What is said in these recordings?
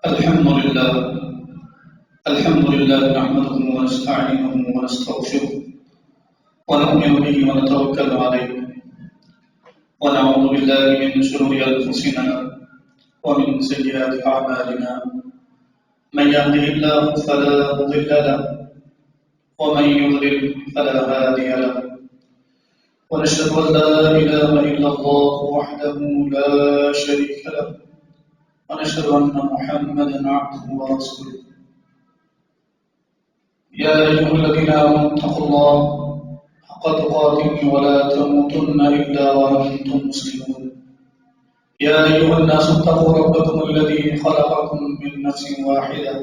الحمد لله نحمده ونستعينه ونستغفره ونؤمن به ونتوكل عليه ونعوذ بالله من شرور أنفسنا ومن سيئات أعمالنا من يهده الله فلا مضل له ومن يضلل فلا هادي له ونشهد أن لا إله إلا الله وحده لا شريك له ونشهد أن محمدا عبده ورسوله يا أيها الذين آمنوا اتقوا الله حق تقاته ولا تموتن إلا وأنتم مسلمون يا أيها الناس اتقوا ربكم الذي خلقكم من نفس واحدة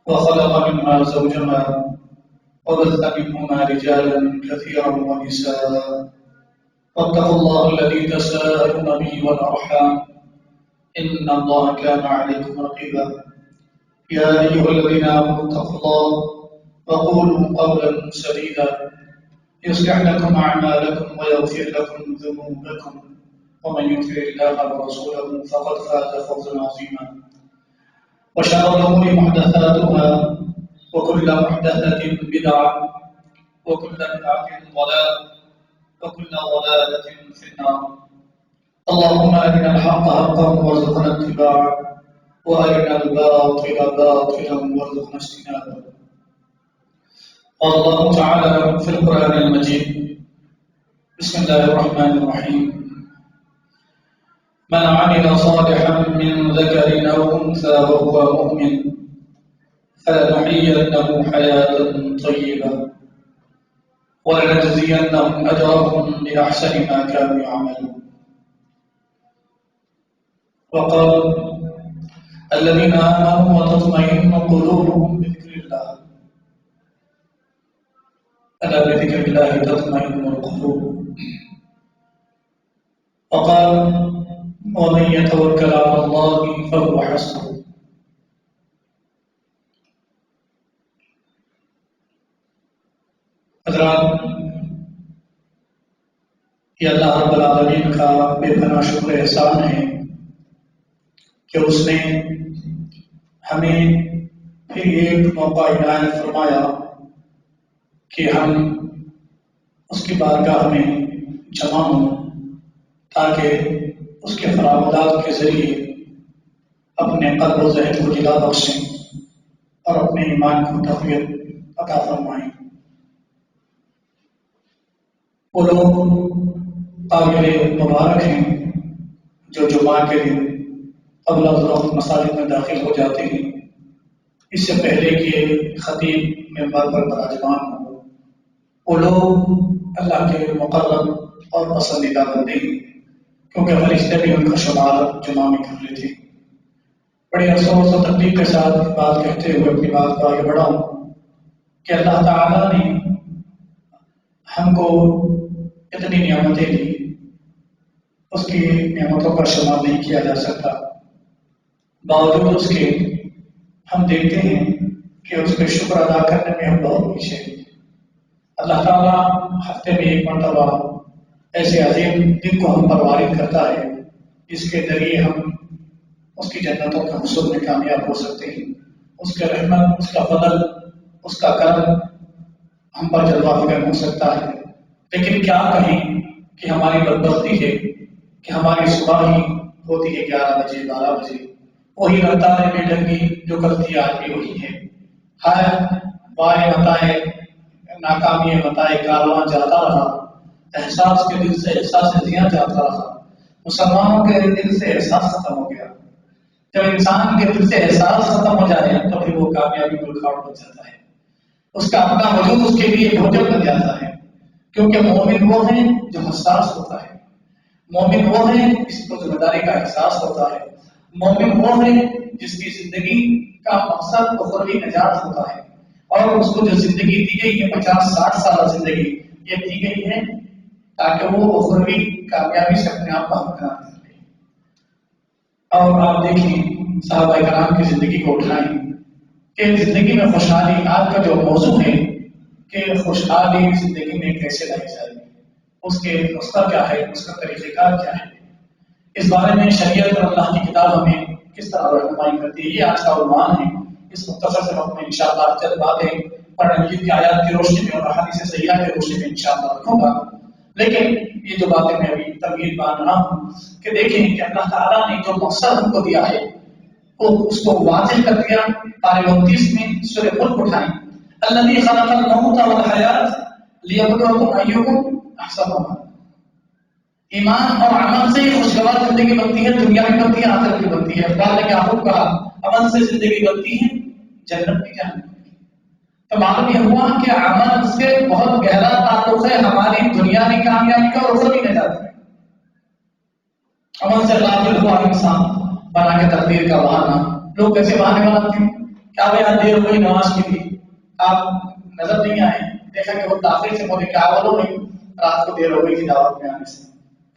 وخلق منها زوجها وبث منهما رجالا كثيرا ونساء واتقوا الله الذي تساءلون به والأرحام إن الله كان عليكم رقيبا يا أيها الذين آمنوا اتقوا الله وقولوا قولا سديدا يصلح لكم أعمالكم ويغفر لكم ذنوبكم ومن يطع الله ورسوله فقد فاز فوزا عظيما وشر الأمور محدثاتها وكل محدثة بدعة وكل بدعة ضلالة وكل ضلالة في النار اللهم أرنا الحق حقا وارزقنا اتباعه وأرنا الباطل باطلا وارزقنا اجتنابه. قال الله تعالى في القرآن المجيد بسم الله الرحمن الرحيم من عمل صالحا من ذكر أو أنثى وهو مؤمن فلنحيينه حياة طيبة ولنجزينهم أجرهم بأحسن ما كانوا يعملون. وقال الذين آمنوا وتطمئن قلوبهم بذكر الله ألا بذكر الله تطمئن القلوب. وقال ومن يتوكل على الله فهو حسبه. حضرات، یہ اللہ رب العالمین کا بے پناہ شکر احسان ہے کہ اس نے ہمیں پھر ایک موقع عنایت فرمایا کہ ہم اس کی بارگاہ میں جمع ہوں تاکہ اس کے فرامدات کے ذریعے اپنے قلب و ذہن کو جلا بخشیں اور اپنے ایمان کو تقویت عطا فرمائیں۔ وہ لوگ قابل مبارک ہیں جو جمعہ کے دن قبل از وقت مساجد میں داخل ہو جاتے ہیں، اس سے پہلے کہ خطیب منبر پر براجمان ہو۔ وہ لوگ اللہ کے مقرب اور پسندیدہ بندے ہیں کیونکہ فرشتے بھی ان کا شمار جمعہ میں کر لیتے ہیں۔ بڑے افسوس و تکلیف کے ساتھ بات کہتے ہوئے اپنی بات کو آگے بڑھاؤں کہ اللہ تعالیٰ نے ہم کو اتنی نعمتیں دی، اس کی نعمتوں کا شمار نہیں کیا جا سکتا۔ باوجود اس کے ہم دیکھتے ہیں کہ اس پہ شکر ادا کرنے میں ہم بہت پیچھے ہیں۔ اللہ تعالیٰ ہفتے میں ایک مرتبہ ایسے عظیم دن کو ہم پر وارد کرتا ہے جس کے ذریعے ہم اس کی جنتوں کے حصول میں کامیاب ہو سکتے ہیں۔ اس کے رحمت، اس کا فضل، اس کا کرم ہم پر جلوہ فکر ہو سکتا ہے۔ لیکن کیا کہیں کہ ہماری بدبختی ہے کہ ہماری صبح ہی ہوتی ہے 11 بجے 12 بجے، وہی رفتار میں ڈنگی جو غلطی آج بھی ہوئی ہے۔ ہر بائیں بتائے ناکامی بتائے کارواں جاتا رہا، احساس کے دل سے احساس زیاں جاتا رہا، مسلمانوں کے دل سے احساس ختم ہو گیا۔ جب انسان کے دل سے احساس ختم ہو جائے تو پھر وہ کامیابی کو رکاوٹ بن جاتا ہے، اس کا اپنا وجود اس کے لیے بوجھ بن جاتا ہے۔ کیونکہ مومن وہ ہیں جو حساس ہوتا ہے، مومن وہ ہیں جس کو ذمہ داری کا احساس ہوتا ہے، مومن وہ ہیں جس کی زندگی کا مقصد اخروی نجات ہوتا ہے، اور اس کو جو زندگی دی گئی ہے 50-60 سال زندگی یہ دی گئی ہے تاکہ وہ اخروی کامیابی سے اپنے آپ کو ہمکنار کر لے۔ اور آپ دیکھیں صحابہ کرام کی زندگی کو اٹھائیں کہ زندگی میں خوشحالی، آج کا جو موضوع ہے کہ خوشحالی زندگی میں کیسے لائی جائے، اس کے نسخہ کیا ہے، اس کا طریقہ کار کیا ہے، اس بارے میں شریعت اور اللہ کی کتاب ہمیں کس طرح رہنمائی کرتی ہے، یہ آج کا عنوان ہے اس مختصر سے وقت میں انشاءاللہ چند باتیں قرآن مجید کی آیات کی روشنی میں اور حدیث صحیحہ کی روشنی میں انشاءاللہ رکھوں گا. لیکن یہ جو باتیں میں ابھی تمہید مان رہا ہوں کہ دیکھیں کہ اللہ تعالیٰ نے جو مقصد ہم کو دیا ہے وہ اس کو واضح کر دیا. پارے 29 میں سورہ ملک اٹھائیں، الذی خلق الموت والحیات لیبلوکم ایکم احسن عملا. ایمان اور عمل سے خوشگوار زندگی بنتی ہے، دنیا بھی بنتی ہے، آخرت بھی بنتی ہے. اقبال نے کیا خوب کہا، عمل سے زندگی بنتی ہے، جنت بھی جہنم. تو معلوم یہ ہوا کہ عمل سے بہت گہرا تعلق ہے ہماری دنیا کی کامیابی کا اور اخروی نجات کا. عمل سے غافل ہوا انسان بنا کے تقدیر کا بہانا. لوگ کیسے بہانے بناتے ہیں، کیا بھائی آج دیر ہو گئی نماز کے لیے، آپ نظر نہیں آئے، دیکھا کہ وہ تاخیر سے بولے کیا بولو نہیں، رات کو دیر ہو گئی تھی دعوت میں آنے سے،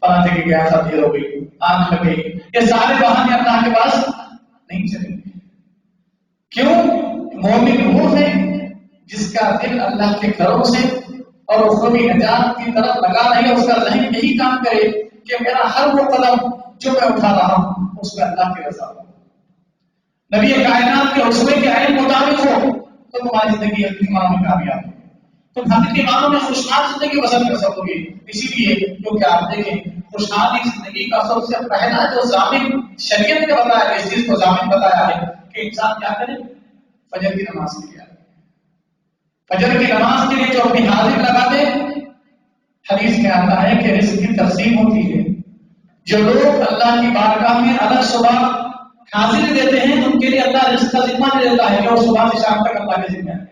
فلاں جگہ گیا تھا دیر ہو گئی، آنکھ لگ گئی. یہ سارے بہانے اللہ کے پاس نہیں چلیں گے. کیوں؟ مومن وہ ہے جس کا دل اللہ کے گھروں سے اور اخروی نجات کی طرف لگا رہے، اس کا ذہن یہی کام کرے کہ میرا ہر وہ قدم جو میں اٹھا رہا ہوں اس میں اللہ کی رضا ہو، نبی کائنات کے اسوے کے عین مطابق ہو تو تمہاری زندگی ایمان میں کامیاب ہو، تم حقیقی معنوں میں خوشحال زندگی بسر کر سکو گے. اسی لیے کیونکہ آپ دیکھیں خوشحالی زندگی کا سب سے پہلا جو ضامن شریعت نے بتایا ہے، اس چیز کو ضامن بتایا ہے کہ انسان کیا کرے، فجر کی نماز کے لیے آئے. فجر کی نماز کے لیے جو اپنی حاضر لگا دے، حدیث میں آتا ہے کہ رزق کی تقسیم ہوتی ہے. جو لوگ اللہ کی بارگاہ میں الگ صبح حاضری دیتے ہیں ان کے لیے اللہ رزق کا ذمہ دے دیتا ہے کہ وہ صبح سے شام تک اللہ کے ذمہ ہے،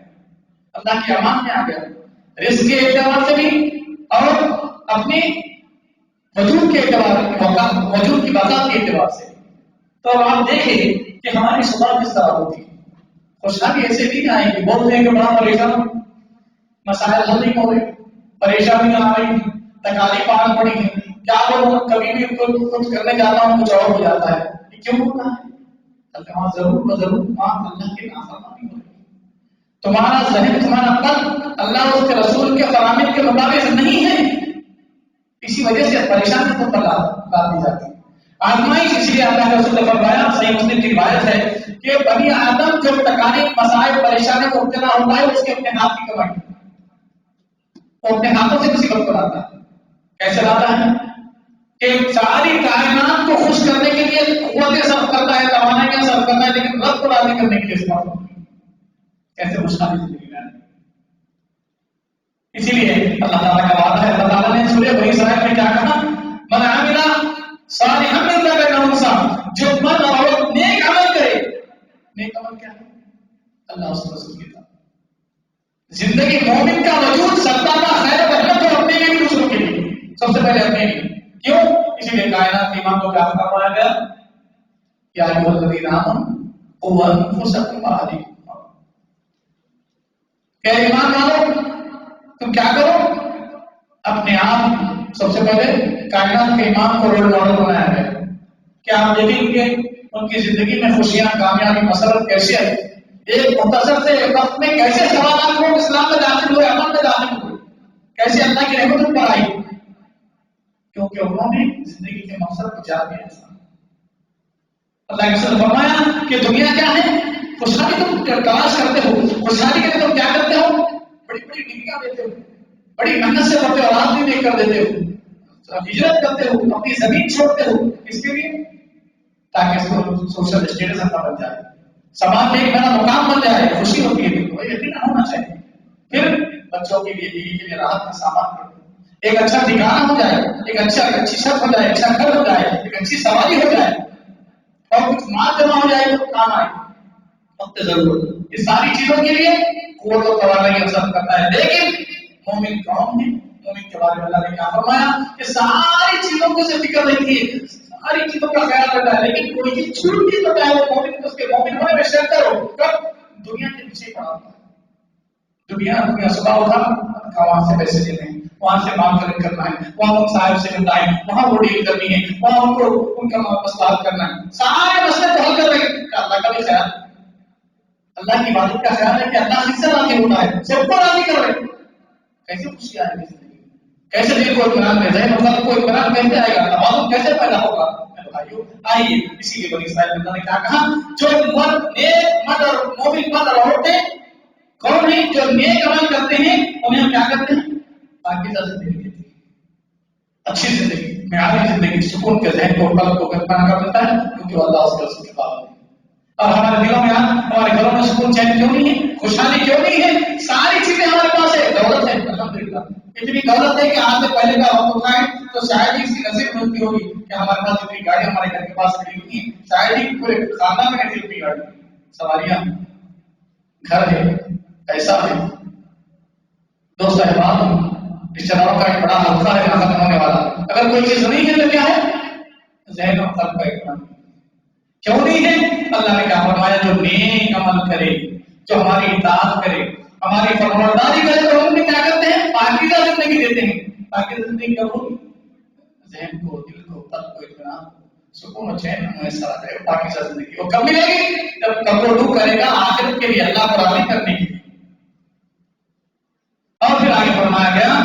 اللہ کے امان میں آ گیا، رزق کے اعتبار سے بھی اور اپنے وجود کے اعتبار وجود کی بقا کے اعتبار سے. تو اب آپ دیکھیں کہ ہماری صبح کس طرح ہوتی ہے. خوشحالی ایسے نہیں آئے گی، بولتے ہیں کہ بڑا پریشان، مسائل حل نہیں ہو رہے، پریشانیاں آ رہی ہیں، تکالیف آن پڑی ہیں، کیا بولوں، کبھی بھی کچھ کرنے جاتا ہوں کچھ اور ہو جاتا ہے. یہ کیوں ہوتا ہے؟ وہاں ضرور وہاں اللہ کے نافرمانی ہو رہی ہے. تمہارا ذہن، تمہارا قلب اللہ اور اس کے رسول کے فرامین کے مطابق نہیں ہے، اسی وجہ سے پریشانی تم پر لا دی جاتی ہے. آزمائش اس لیے اللہ کے رسول نے فرمایا، صحیح مسلم کی روایت ہے کہ بنی آدم جو تکالیف مسائل پریشانی میں مبتلا ہوتا ہے اس کے اپنے ہاتھ کی کمائی، وہ اپنے ہاتھوں سے مصیبت کو لاتا ہے. کیسے لاتا ہے کہ ساری کائنات کو خوش کرنے کے لیے قوتیں صرف کرتا ہے، توانائیاں صرف کرتا ہے، لیکن رب کو راضی کرنے کے لیے استعمال ہوتا ہے. کیسے خوشحالی زندگی میں. اسی لیے اللہ تعالیٰ کا وعدہ ہے، اللہ تعالیٰ نے سورہ بنی اسرائیل میں کیا کہا، من عمل صالحا من ذکر او انثی، جو مرد اور عورت نیک عمل کرے. نیک عمل کیا ہے؟ اللہ اس رسول کی طرف زندگی مومن کا وجود ستا کا خیر رحمت اور اپنے لیے دوسروں کے لیے، سب سے پہلے اپنے لیے. کیوں؟ اسی لیے کائنات کے امام کو کیا فرمایا گیا، یا ایھا الذین آمنوا قوا انفسکم واہلیکم. کہ ایمان والو تم کیا کرو، اپنے آپ سب سے پہلے کائنات کے امام کو رول ماڈل بنایا گیا. کیا آپ دیکھیں گے ان کی زندگی میں خوشیاں، کامیابی، مسرت کیسے آئی، ایک مختصر سے وقت میں کیسے سوالات لوگ اسلام میں داخل ہوئے، عمل میں داخل ہوئے، کیسے اللہ کی رحمت ان پر آئی، کیونکہ انہوں نے زندگی کے مقصد کو جان لیا. اللہ کے رسول نے فرمایا کہ دنیا کیا ہے، خوشحالی تم تلاش کرتے ہو، خوشحالی کے لیے تم کیا کرتے ہو، بڑی بڑی ڈگریاں دیتے ہو، بڑی محنت سے پڑھتے ہو، رات بھی دیکھ کر دیتے ہو، ہجرت کرتے ہو، اپنی زمین چھوڑتے ہو، اس کے لیے تاکہ سوشل اسٹیٹس اپنا بن جائے، سماج میں ایک بڑا مقام بن جائے. خوشی ہوتی ہے، وہ یقینا ہونا چاہیے. پھر بچوں کے لیے، بیوی کے لیے راحت کا سامان کرو، ایک اچھا ٹھکانا ہو جائے، ایک اچھی چھت ہو جائے، اچھا گھر ہو جائے، ایک اچھی سواری ہو جائے اور کچھ مال جمع ہو جائے تو کام آئے وقت ضرورت. یہ ساری چیزوں کے لیے قوت و توانائی اثر کرتا ہے. لیکن مومن کون ہے؟ مومن کے بارے میں اللہ نے کیا فرمایا کہ ساری چیزوں کو سے فکر رہتی ہے، ساری چیزوں کا خیال رکھتا ہے، لیکن کوئی چیز چھوٹی تو چاہے وہ مومن اس کے مومن ہونے میں شرط ہو. کب؟ دنیا کے پیچھے پڑا ہوا ہے. دنیا صبح اٹھا وہاں سے پیسے دینے ہیں، وہاں سے مال کلیکٹ کرنا ہے، وہاں ان صاحب سے ملنا ہے، وہاں وہ ڈیل کرنی ہے، وہاں ان کو ان کا مسئلہ کرنا ہے. سارے مسئلے تو حل کر رہے ہیں. اللہ کا بھی خیال، اللہ کی عبادت کا خیال ہے کہ اللہ کس سے راضی ہوتا ہے، سب کو راضی کر رہے ہیں. کیسے خوشی آئے گی زندگی، کیسے دل کو اطمینان ملے، ذہن و قلب کو اطمینان کیسے آئے گا، توازن کیسے پیدا ہوگا. بھائیوں آئیے اسی لیے بنی اسرائیل اللہ نے کیا کہا جو مرد نیک مرد اور مومن مرد اور عورتیں کون ہیں جو نیک عمل کرتے ہیں انہیں ہم کیا کرتے ہیں پاکیزہ زندگی دیتے ہیں اچھی زندگی معیاری زندگی سکون کے ذہن کو قلب کو گرمانا کر دیتا ہے کیونکہ اللہ اس کے رسول کے پابند ہے اور ہمارے دلوں میں ہمارے گھروں میں سکون چین کیوں نہیں ہے خوشحالی کیوں نہیں ہے ساری چیزیں ہمارے پاس ہے دولت ہے الحمدللہ اتنی دولت ہے کہ آج سے پہلے کا وقت اٹھائیں تو شاید ہی اس کی نصیب ملتی ہوگی کہ ہمارے پاس اتنی گاڑی ہمارے گھر کے پاس کھڑی ہوئی ہیں شاید ہی پورے خاندان میں نہیں اتنی گاڑی سواریاں گھر ہے پیسہ ہے دوست احباب رشتہ داروں کا ایک بڑا حلقہ ہے ختم ہونے والا اگر کوئی چیز نہیں ہے تو کیا ہے ذہن و قلب کا اطمینان کیوں نہیں ہے اللہ نے کیا فرمایا جو نیک عمل کرے جو ہماری اطاعت کرے ہماری فرمانبرداری کرے تو ہم کیا کرتے ہیں پاکیزہ زندگی دیتے ہیں پاکیزہ زندگی کب ہوگی ذہن کو دل کو قلب کو اطمینان سکون و چین میسر آ جائے پاکیزہ زندگی وہ کب ملے گی جب قبر ڈوب کرے گا آخرت کے لیے اللہ کو راضی کرنے کے لیے اور پھر آگے فرمایا گیا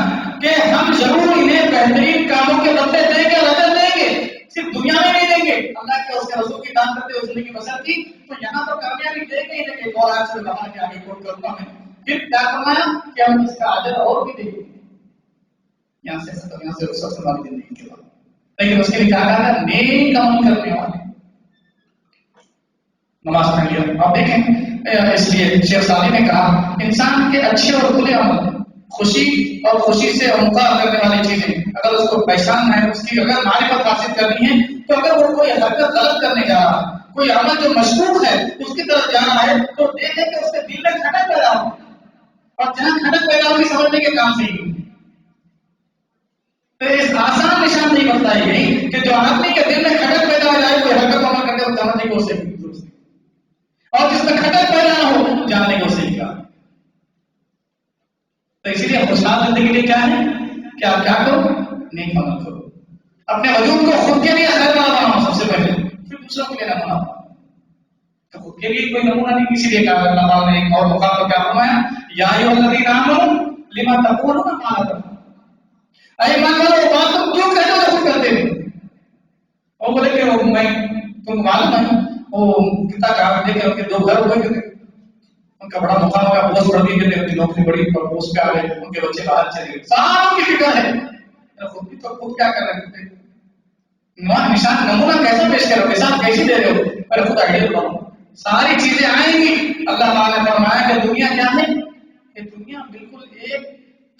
کہ ہم ضرور انہیں بہترین کاموں کے بدلے دیں گے رجت دیں گے صرف دنیا میں نہیں دیں گے اللہ کے اس کے رسول کی دان کرتے ہوئے زندگی بسر کی تو یہاں تو کامیابی دیں گے ہی دیں گے اور آج سے زمانے کے آگے کوٹ کرتا میں پھر کیا فرمایا کہ ہم اس کا اجر اور بھی دیں گے یہاں سے ختم یہاں سے رخصت ہماری زندگی کے بعد لیکن اس کے لیے کیا کہا نیک عمل کرنے والے نماز پڑھ لیا آپ دیکھیں اس لیے شیخ سعدی نے کہا انسان کے اچھے اور کھلے عمل خوشی اور خوشی سے انکار کرنے والی چیزیں اگر اس کو پہچان ہے اس کی اگر معرفت حاصل کرنی ہے تو اگر وہ کوئی حرکت غلط کرنے جا رہا ہے کوئی عمل جو مشکوک ہے اس کی طرف جانا ہے تو دیکھیں کہ اس کے دل میں کھٹک پیدا ہو اور جہاں کھٹک پیدا ہوگی سمجھنے کے کام سے ہی تو اس آسان نشان نہیں بتائی گئی کہ جو آدمی کے دل میں کھٹک پیدا ہو جائے کوئی حرکت عمل کرتے ہوئے جاننے کو اسے اور جس میں کھٹک پیدا نہ ہو جاننے کو صحیح کہا تو اسی لیے خوشحال زندگی کے لیے کیا ہے کہ آپ کیا کرو نیک عمل کرو اپنے وجود کو خود کے لیے خیر والا بناؤ سب سے پہلے پھر دوسروں کے لیے نمونہ تو خود کے لیے کوئی نمونہ نہیں کسی لیے کہا اللہ تعالیٰ نے ایک اور مقام پر کیا فرمایا یا ایھا الذین آمنوا لما تقولون ما لا تفعلون اے ایمان والو بات تم کیوں کہتے ہو خود کرتے ہو اور بولے کہ وہ میں تم معلوم ہے وہ کتنا کام دے کے دو گھر ہوئے تھے ان کا بڑا مقام ہوا پوسٹ پڑھ دی کہ نوکری بڑی اور پوسٹ پہ آ گئے ان کے بچے باہر چلے گئے ساروں کی فکر ہے خود بھی تو خود کیا کر رہے تھے نشان نمونہ کیسا پیش کر رہے ہو مثال کیسی دے رہے ہو ارے خود آئیڈیل بنو ساری چیزیں آئیں گی اللہ تعالیٰ نے فرمایا کہ دنیا کیا ہے کہ دنیا بالکل ایک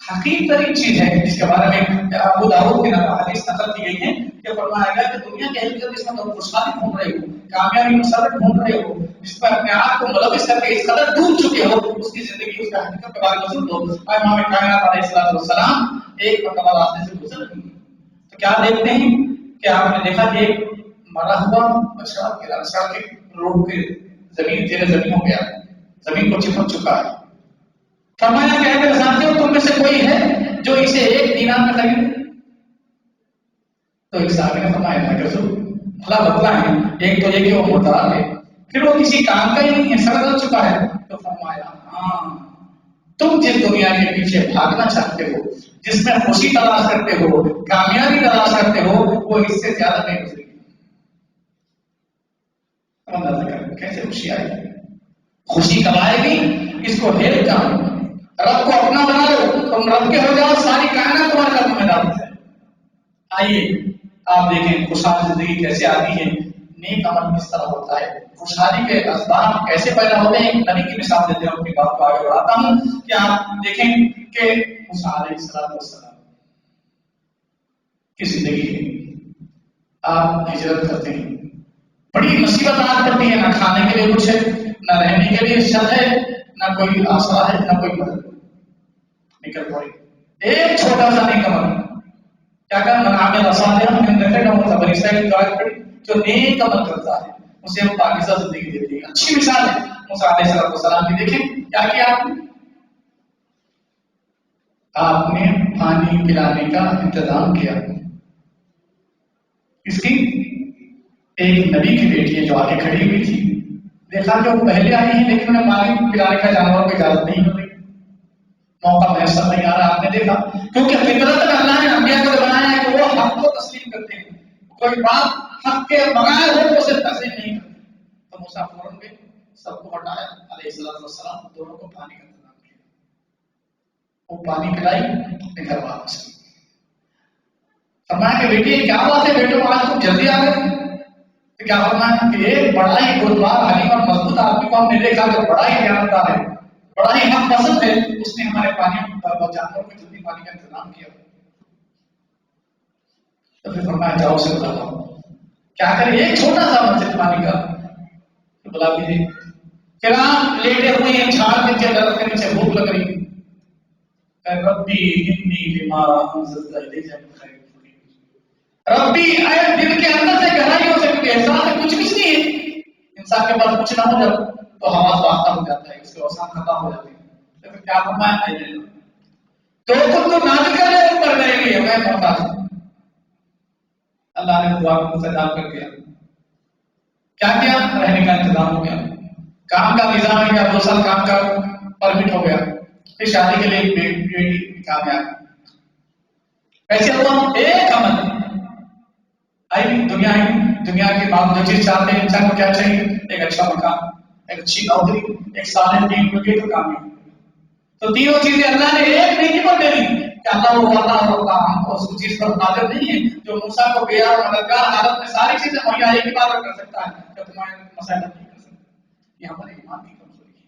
حقیقی ترین چیز ہے جس کے بارے میں ابو داؤد کی حدیث نقل کی گئی ہے کہ فرمایا گیا کہ دنیا کی حقیقت جس میں تم خوشحالی ڈھونڈ رہے ہو کامیابی مسرت ڈھونڈ رہے ہو جس پر اپنے آپ کو ملوث کر کے اس قدر ڈوب چکے ہو اس کی زندگی اس کا حقیقت کے بارے میں سن لو امام کائنات علیہ السلام ایک مرتبہ راستے سے گزر رہے ہیں تو کیا دیکھتے ہیں کہ آپ نے دیکھا کہ ایک مرا ہوا بچڑا گرا سڑک روڈ پہ زمین زیر زمین ہو گیا زمین کو چپک چکا ہے فرمایا کہ میرے ساتھیوں تم میں سے کوئی ہے جو اسے ایک دینار میں خریدے تو ایک صحابی نے فرمایا تھا کہ بھلا بدلا ہے ایک تو یہ کہ وہ محتاج ہے پھر وہ کسی کام کا ہی نہیں ہے سڑ گل چکا ہے تو فرمایا ہاں تم جس دنیا کے پیچھے بھاگنا چاہتے ہو جس میں خوشی تلاش کرتے ہو کامیابی تلاش کرتے ہو وہ اس سے زیادہ نہیں گزرے گی کیسے خوشی آئے گی خوشی کب آئے گی اس کو ڈھیر جانو رب کو اپنا بنا لو تم رب کے ہو جاؤ ساری کائنات تمہارے رب میں ڈال جائے آئیے آپ دیکھیں خوشحال زندگی کیسے آتی ہے نیک عمل کس طرح ہوتا ہے خوشحالی کے اسباب کیسے پیدا ہوتے ہیں ایک نبی کی مثال دیتے ہیں اپنی بات کو آگے بڑھاتا ہوں کہ آپ دیکھیں کہ موسیٰ علیہ السلام کی زندگی ہے آپ ہجرت کرتے ہیں بڑی مصیبت آ پڑتی ہے نہ کھانے کے لیے کچھ ہے نہ رہنے کے لیے چھت ہے نہ کوئی آسرا ہے نہ کوئی مدد نکل پڑی ایک چھوٹا سا نیک عمل کیا کہ من عمل صالحا من ذکر او انثى بنی اسرائیل کی آیت پڑھی جو نیک عمل کرتا ہے اسے وہ پاکیزہ زندگی دیتی ہے اچھی مثال ہے موسیٰ علیہ السلام کی دیکھیں کیا کیا آپ نے پانی پلانے کا انتظام کیا اس کی ایک نبی کی بیٹی ہے جو آگے کھڑی ہوئی تھی دیکھا کہ وہ پہلے آئی ہے لیکن انہیں پانی پلانے کا جانوروں کو اجازت نہیں ہو رہی موقع میسر نہیں آ رہا آپ نے دیکھا کیونکہ فطرت میں اللہ نے انبیاء کو بنایا ہے کہ وہ حق کو تسلیم کرتے ہیں کوئی بات حق کے بغیر وہ اسے تسلیم نہیں کرتے. تو موسیٰ فوراً گئے, سب کو ہٹایا, علیہ السلام دونوں کو پانی کا انتظام کیا, وہ پانی پلائی, اپنے گھر واپس کی. فرمایا کہ بیٹی کیا بات ہے بیٹو, آج تم جلدی آ گئے. تو کیا فرمایا کہ ایک بڑا ہی بردبار حلیم اور مضبوط آدمی کو ہم نے دیکھا جو بڑا ہی دیانتدار ہے, بڑا ہی حق پسند ہے, اس نے ہمارے پانی جانوروں کو جلدی پانی کا انتظام کیا. تو پھر فرمایا جاؤ سے بتا دو کیا کرے, ایک چھوٹا سا مسجد پانی کا بلا دیجیے. پھر آپ لیٹے ہوئے ہیں جھاڑ کے نیچے, درخت کے نیچے, بھوک لگ رہی, ربی انی لما انزلت الیک من خیر فقیر. ربی اے دل کے اندر سے گہرائیوں سے, کیونکہ احساس سے کچھ بھی نہیں ہے, انسان کے پاس کچھ نہ ہو جب تو حواس باختہ ہو جاتا ہے, اس کے اوسان ختم ہو جاتے ہیں. تو پھر کیا فرمایا ہے تو خود کو نازل کرنے اوپر رہے گی, میں محتاج ہوں. اللہ نے دعا کو مستجاب کر دیا. کیا کیا, رہنے کا انتظام ہو گیا, کام کا نظام ہے گیا, 2 سال کام کا پرمٹ ہو گیا, پھر شادی کے لیے بیٹی کامیاب. ایسے ہوا ایک عمل آئی, دنیا کے بعد جو چیز چاہتے ہیں انسان کو کیا چاہیے, ایک اچھا مکان, ایک اچھی نوکری, ایک صالح دین کو یہ تو کامیاب. تو تینوں چیزیں اللہ نے ایک نیکی پر دے دی کہ اللہ وہ وعدہ اور اللہ ہم کو اس چیز پر قادر نہیں ہے جو موسیٰ کو بے اور مددگار حالت میں ساری چیزیں مہیا ایک ہی بار کر سکتا ہے, جو تمہارے مسائل نہیں کر سکتا. یہ ہمارے ایمان کی کمزوری ہے.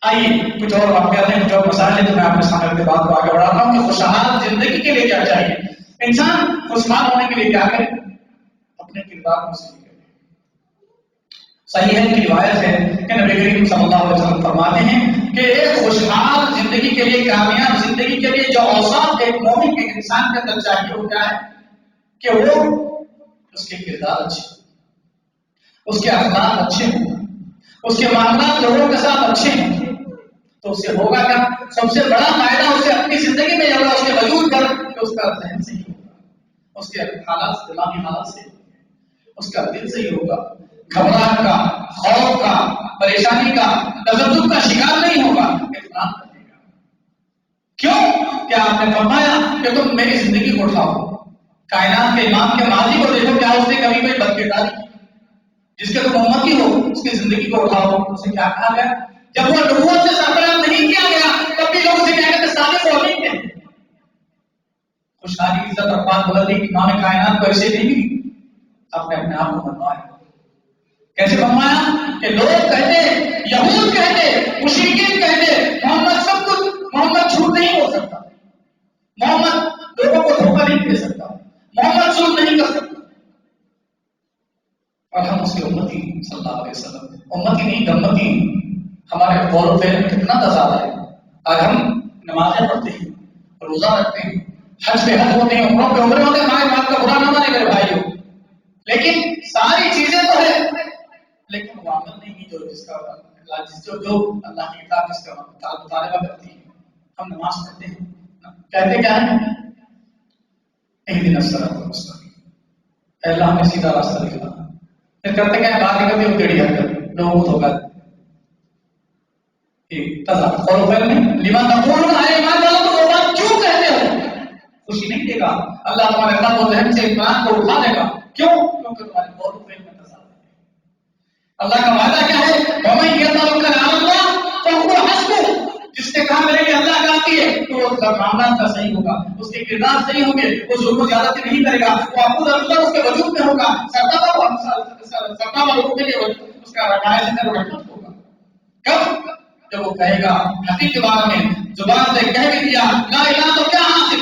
آئیے کچھ اور واقعات ہیں, کچھ اور مسائل ہیں جو میں آپ کے سامنے اپنی بات کو آگے بڑھاتا ہوں کہ خوشحال زندگی کے لیے کیا چاہیے, انسان خوشحال ہونے کے لیے کیا کرے, اپنے کردار کو صحیح کرے. صحیح ہے کی روایت ہے کہ نبی کریم صلی اللہ علیہ وسلم فرماتے ہیں کہ ایک خوشحال زندگی کے لیے, کامیاب زندگی کے لیے جو اوصاف ایک مومن کے انسان کے اندر چاہیے وہ کیا ہے کہ وہ اس کے کردار اچھے, اس کے اخلاق اچھے ہوں, اس کے معاملات لوگوں کے ساتھ اچھے ہیں. تو اس سے ہوگا کیا, سب سے بڑا فائدہ اسے اپنی زندگی میں ہوگا اس کے وجود پر کہ اس کا ذہن صحیح ہوگا, اس کے حالات, دماغی حالات سے, اس کا دل صحیح ہوگا, گھبراہٹ کا, خوف کا, پریشانی کا, تذبذب کا شکار نہیں ہوگا, اطمینان کرے گا. کیوں کہ آپ نے فرمایا کہ تم میری زندگی کو اٹھاؤ, کائنات کے امام کے ماضی کو دیکھو, کیا اس نے کبھی کوئی بدکرداری کی, جس کے تم امتی ہو اس کی زندگی کو اٹھاؤ. اسے کیا کہا گیا, جب وہ نبوت سے سرفراز نہیں کیا گیا تب بھی لوگ اسے کیا کہتے صادق و امین تھے. خوشحالی, عزت, عرفات, بلندی امام کائنات کو ایسے نہیں ملی, آپ نے اپنے آپ کو بنوایا. کیسے بنوایا کہ لوگ کہتے, یہود کہتے, مشرکین کہتے محمد سب کچھ, محمد جھوٹ نہیں ہو سکتا, محمد لوگوں کو دھوکہ نہیں دے سکتا, محمد ظلم نہیں کر سکتا. اور ہم اس کے امتی صلی اللہ علیہ وسلم, امتی نہیں گمتی, ہمارے قول و فعل میں کتنا تضاد ہے. آج ہم نمازیں پڑھتے ہیں, روزہ رکھتے ہیں, حج پہ حج ہوتے ہیں, عمروں پہ عمرے ہوتے ہیں, ہمارے بات کا برا نہ مانے میرے بھائیوں, لیکن ساری چیزیں تو ہے, لیکن وہ عمل نہیں جو جس کا جو اللہ کی کتاب جس کا مطالبہ کرتی ہے. ہم نماز پڑھتے ہیں, کہتے کیا ہے, اہدنا الصراط المستقیم, اے اللہ ہمیں سیدھا راستہ دکھا. پھر کرتے کیا ہے, بات کرتے ہو ٹیڑھی حرکت, لوگوں کو دھوکہ تضاد اور پھر لما تقولون اے ایمان والوں تو وہ بات کیوں کہتے ہو, خوشی نہیں دے گا اللہ تمہارے قلب و ذہن سے ایمان کو اٹھا دے گا. کیوں, کیونکہ تمہارے قول و فعل میں تضاد ہے. اللہ کا وعدہ کیا ہے, وَمَن يَتَوَكَّلْ عَلَى اللَّهِ فَهُوَ حَسْبُهُ, جس نے کہا میرے لیے اللہ کافی ہے تو اس کا معاملات کا صحیح ہوگا, اس کے کردار صحیح ہوں گے, وہ ظلم و زیادتی نہیں کرے گا, وہ عقول اللہ اس کے وجود میں ہوگا, سرتا والوں کے لیے اس کا رعایت ہے, رحمت ہوگا. کب, جب وہ کہے گا حقیقی بارے میں, زبان سے کہہ بھی دیا لا الہ تو کیا حاصل,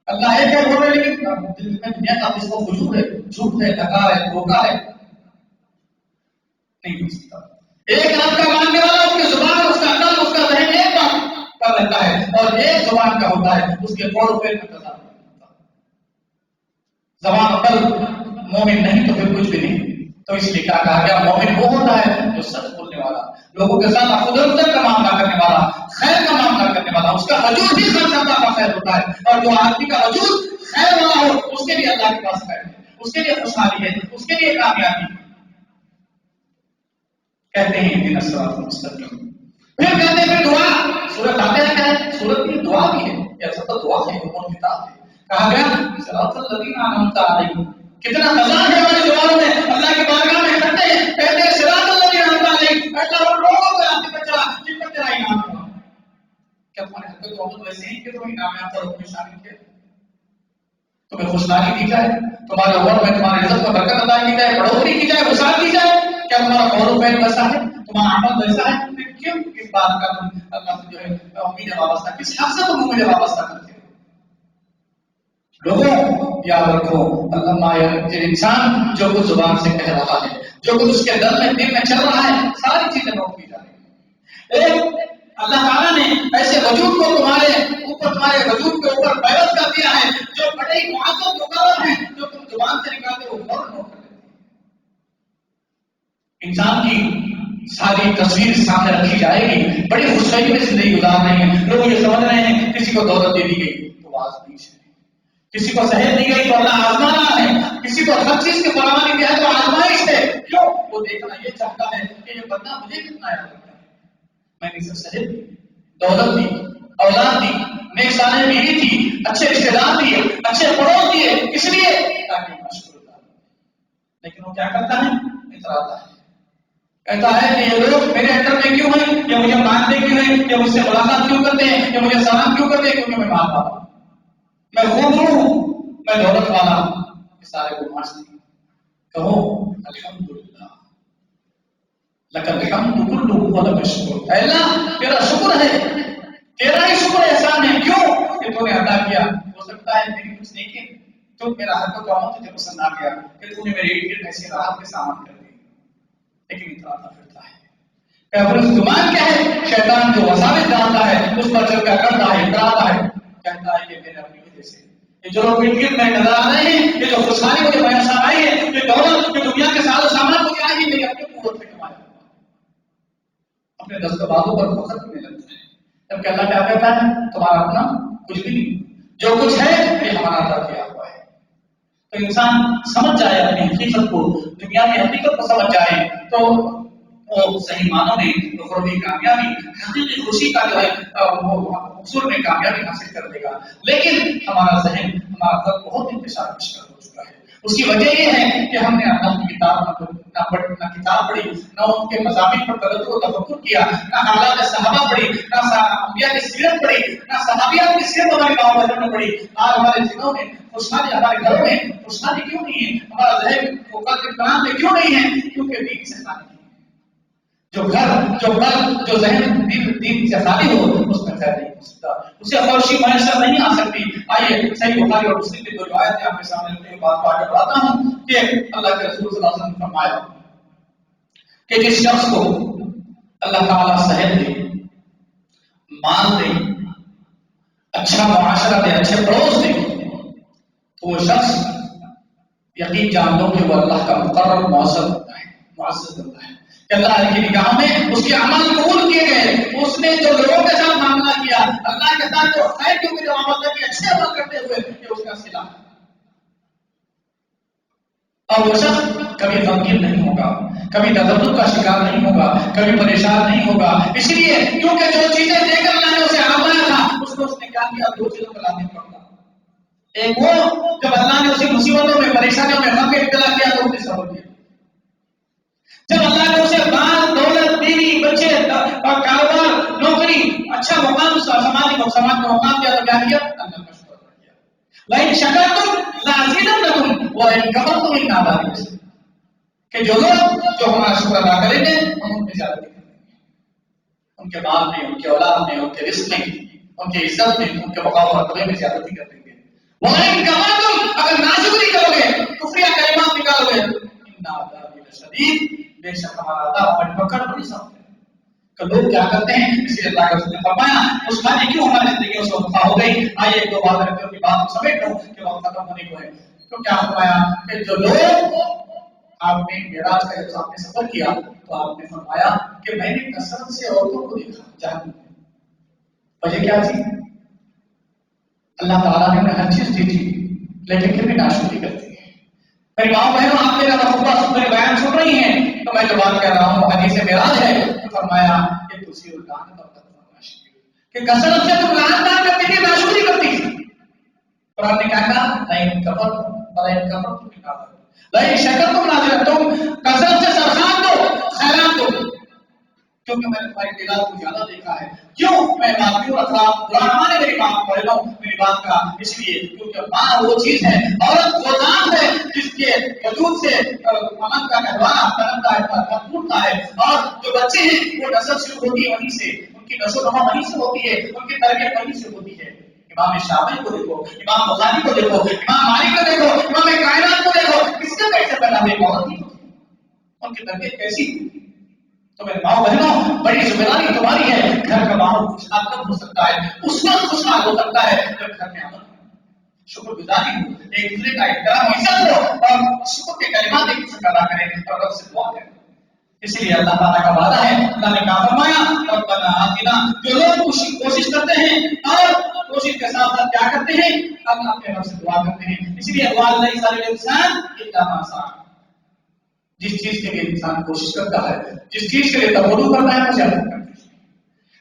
اللہ ایک ہے بول رہے لیکن دل میں دنیا کا اس کو وجود ہے, جھوٹ ہے, دھکا ہے, دھوکا ہے, نہیں ہو سکتا. ایک رب کا ماننے والا اس کی زبان, اس کا قلب, اس کا ذہن ایک بات کر لیتا ہے, اور ایک زبان کا ہوتا ہے, اس کے قول و فعل میں تضاد ہوتا ہے. زبان و قلب مومن نہیں تو پھر کچھ بھی نہیں. تو اس لیے کیا کہا گیا, مومن وہ ہوتا ہے جو سچ بولنے والا, لوگوں کے ساتھ افضل کا معاملہ کرنے والا, خیر کا معاملہ کرنے والا, اس کا وجود ہی خرچہ کا خیر ہوتا ہے. اور جو آدمی کا وجود خیر والا ہو اس کے لیے اللہ کے پاس خیر ہے, اس کے لیے خوشحالی ہے, اس کے لیے کامیابی ہے. کہتے ہیں اہدنا الصراط المستقیم. پھر کہتے ہیں پھر دعا, سورۃ فاتحہ کیا ہے, سورۃ کی دعا بھی ہے, یا سب دعا ہے, وہ کتاب ہے. کہا گیا صراط الذین انعمت علیہم, کتنا مزاق ہے ہماری زبانوں میں، اللہ کی بارگاہ میں کرتے ہیں، کہتے ہیں صراط الذین انعمت علیہم، اے اللہ ان لوگوں کو راستے پر چلا جن پر تیرا انعام ہوا۔ کیا تمہاری حرکت محمد ویسے ہیں کہ تم انعام یافتہ لوگوں میں شامل کیا؟ تمہیں خوشحالی دی جائے، تمہارے عمر میں تمہاری عزت کو برکت عطا کی جائے، بڑھوتری کی جائے، وسعت دی جائے، کیا تمہارا قول و فعل ویسا ہے، تمہارا عمل ویسا ہے؟ تمہیں کیوں کس بات کا تم اللہ سے جو ہے امید وابستہ، کس حق سے تم امید وابستہ کرتے ہو؟ لوگوں یاد رکھو، انسان جو کچھ زبان سے کہہ رہا ہے، جو کچھ اس کے دل میں چل رہا ہے، ساری چیزیں نوٹ کی جا رہی ہیں۔ اللہ تعالیٰ نے ایسے وجود کو تمہارے وجود کے اوپر پیوست کر دیا ہے جو بڑے ہی معذب مقرر ہیں، جو تم زبان سے نکالتے ہو فوراً نوٹ کر لیتے ہیں۔ انسان کی ساری تصویر سامنے رکھی جائے گی، بڑی خوشحالی میں زندگی گزار رہے ہیں لوگ، یہ سمجھ رہے ہیں کسی کو دولت دے دی گئی تو آزمائش ہے، کسی کو صحت دی گئی تو اللہ آزما رہا ہے، کسی کو ہر چیز کی فراہمی دیا ہے تو آزمائش ہے۔ کیوں؟ وہ دیکھنا یہ چاہتا ہے کہ یہ بندہ مجھے کتنا یاد رکھتا ہے، میں نے اسے صحت دی، دولت دی، اولاد دی، نیک صالح بیوی تھی، اچھے رشتے دار دیے، اچھے پڑوس دیے، اس لیے تاکہ مشکور تھا۔ لیکن وہ کیا کرتا ہے؟ اتراتا ہے، کہتا ہے کہ یہ لوگ میرے انڈر میں کیوں ہیں، یہ مجھے مانتے کیوں ہیں، یہ مجھ سے ملاقات کیوں کرتے ہیں، یہ مجھے سلام کیوں کرتے ہیں، کیونکہ میں مانتا ہوں، میں خوبصورت ہوں، میں دولت والا ہوں، یہ سارے کو مانتے ہیں۔ کہو الحمدللہ لک الحمد کلہ ولک الشکر، اے اللہ تیرا شکر ہے، تیرا ہی شکر احسان ہے، کیوں کہ تو نے عطا کیا۔ ہو سکتا ہے میری کچھ نہیں کہ تو میرا حرکت و عمل تجھے پسند آ گیا کہ تو نے میرے ارد ایسے راحت کے سامان کر دی، لیکن اتراتا پھرتا ہے۔ پھر زبان کیا ہے؟ شیطان جو وساوس ڈالتا ہے اس پر چل کر کرتا ہے، اتراتا ہے، کہتا ہے کہ میرے اپنی وجہ سے یہ جو لوگ ارد گرد میں نظر آ رہے ہیں، یہ جو خوشحالی مجھے میسر آئی ہے، یہ دولت جو دنیا کے ساز و سامان مجھے آئی ہے، میری اپنی قوت سے کمایا، اپنے دست و بازو پر فخر کرنے لگتا ہے، جبکہ اللہ کیا کہتا ہے تمہارا اپنا کچھ بھی نہیں، جو کچھ ہے یہ ہمارا عطا کیا ہوا ہے۔ تو انسان سمجھ جائے اپنی حقیقت کو، دنیا کی حقیقت کو سمجھ جائے تو وہ صحیح معنوں میں اخروی کامیابی، حقیقی خوشی کا جو ہے وہ حصول میں کامیابی حاصل کر دے گا۔ لیکن ہمارا ذہن، ہمارا دل بہت انتشار مشکل ہو چکا ہے۔ اس کی وجہ یہ ہے کہ ہم نے اللہ کی کتاب نہ کتاب پڑھی، نہ ان کے مضامین پر تدبر و تفکر کیا، نہ حالات صحابہ پڑھی، نہ انبیاء کی سیرت پڑھی، نہ صحابیات کی سیرت ہماری ماحول میں پڑھی۔ آج ہمارے دلوں میں خوشحالی، ہمارے گھروں میں خوشحالی کیوں نہیں ہے؟ ہمارا ذہن قرآن میں کیوں نہیں ہے؟ کیونکہ دین سے خالی ہے۔ جو گھر، جو قلب، جو ذہن دین سے خالی ہو اس میں خیر نہیں ہو سکتا، اسے خورشی میسر نہیں آ سکتی۔ آئیے صحیح بخاری اور مسلم کی دو روایتیں آپ کے سامنے رکھتے ہوئے بات کو آگے بڑھاتا ہوں کہ اللہ کے رسول صلی اللہ علیہ وسلم نے فرمایا کہ جس شخص کو اللہ تعالیٰ صحت دے، مال دے، اچھا معاشرہ دے، اچھے پڑوس دے، تو وہ شخص یقین جان لو کہ وہ اللہ کا مقرر معزز بنتا ہے، معزز بنتا ہے کہ اللہ کی نگاہ میں اس کے عمل قبول کیے گئے، اس نے جو لوگوں کے ساتھ معاملہ کیا، اللہ کے ساتھ جو خیر کے جو عمل کیا، اچھے عمل کرتے ہوئے کہ اس کا صلہ، اور وہ شخص کبھی غمگین نہیں ہوگا، کبھی تذبذب کا شکار نہیں ہوگا، کبھی پریشان نہیں ہوگا، اس لیے کیونکہ جو چیزیں دے کر اللہ نے اسے آزمایا تھا اس کو اس نے کیا کیا؟ دو چیزوں کو لازم پڑتا۔ ایک وہ جب اللہ نے اسے مصیبتوں میں، پریشانیوں میں، غم میں ابتلا کیا تو اس نے صبر کیا۔ جب اللہ نے اسے مال، دولت، بیوی، بچے اور کاروبار، نوکری، اچھا مقام، سماج کا مقام دیا تو کیا کیا؟ اللہ کا شکر ادا کیا۔ لئن شکرتم لازیدنکم ولئن کفرتم ان عذابی لشدید، کہ جو لوگ جو ہمارا شکر ادا کریں گے ہم ان کی زیادتی کریں گے، ان کے مال میں، ان کے اولاد میں، ان کے رزق میں، ان کی عزت میں، ان کے مقام و مرتبے میں زیادتی کر دیں گے۔ ولئن کفرتم، اگر ناشکری کرو گے، کفریہ کلمات نکالو گے، ان عذابی لشدید، بے شک ہمارا عذاب ہماری پکڑ بڑی سخت ہے۔ کہ لوگ کیا کرتے ہیں، اس لیے اللہ کا رسول نے فرمایا خوشحالی کیوں ہماری زندگیوں سے وفا ہو گئی۔ آئیے ایک دو بات رکھتے کی بات کو سمیٹ لوں کہ وقت ختم ہونے کو ہے۔ تو کیا فرمایا کہ جو لوگ آپ نے معراج کا جب آپ نے سفر کیا تو آپ نے فرمایا کہ میں نے کثرت سے عورتوں کو دیکھا جہنم میں۔ وجہ کیا تھی؟ اللہ تعالیٰ نے انہیں ہر چیز دی تھی لیکن پھر بھی ناشکری کرتی ہے۔ میری ماں بہنوں، آپ میرا میرے بیان سن رہی ہیں تو میں جو بات کہہ رہا ہوں حدیث معراج ہے، تو فرمایا کہ تسی القان کہ کثرت سے تم لعنت کرتی تھی، ناشکری کرتی تھی۔ قرآن نے کیا کہا؟ نہیں کفر لئن کفرتم من عذاب لئن شکرتم لازیدنکم، کثرت سے سرخان دو، خیرات دو، کیونکہ میں نے تمہاری تعداد کو زیادہ دیکھا ہے. کیوں میں بات کیوں رکھا؟ قرآن نے میری بات پڑھ لو میری بات کا، اس لیے کیونکہ ماں وہ چیز ہے، عورت وہ ذات ہے جس کے وجود سے امن کا کہلوانا پنپتا ہے، پھوٹتا ہے، اور جو بچے ہیں وہ نسل شروع ہوتی ہے وہیں سے، ان کی نسل و نما وہیں سے ہوتی ہے، ان کی تربیت وہیں سے ہوتی ہے. امام شافعی کو دیکھو، امام بخاری کو دیکھو، امام مالک کو دیکھو، امام کائنات کو دیکھو، کس کے پیٹ سے پیدا ہوئی عورت ہی ہوتی ہے، ان کی تربیت کیسی ہوتی ہے. تو میرے ماں بہنوں، بڑی ذمہ داری تمہاری ہے. گھر کا ماحول خوشحال کب ہو سکتا ہے؟ اس وقت خوشحال ہو سکتا ہے جب گھر میں امن ہو، شکر گزاری ہو، ایک دوسرے کا احترام عزت ہو، اور شکر کے کلمات ایک دوسرے کا ادا کریں اور رب سے دعا کریں. اس لیے اللہ تعالیٰ کا وعدہ ہے، اللہ نے کہا فرمایا ربنا آتنا، جو لوگ کوشش کرتے ہیں اور کوشش کے ساتھ ساتھ کیا کرتے ہیں؟ اللہ اپنے رب سے دعا کرتے ہیں. اس لیے دعا نہیں سارے انسان الا ما سعى، جس چیز کے لیے انسان کوشش کرتا ہے، جس چیز کے لیے تبدو کرتا ہے، اسے اللہ کرتا ہے.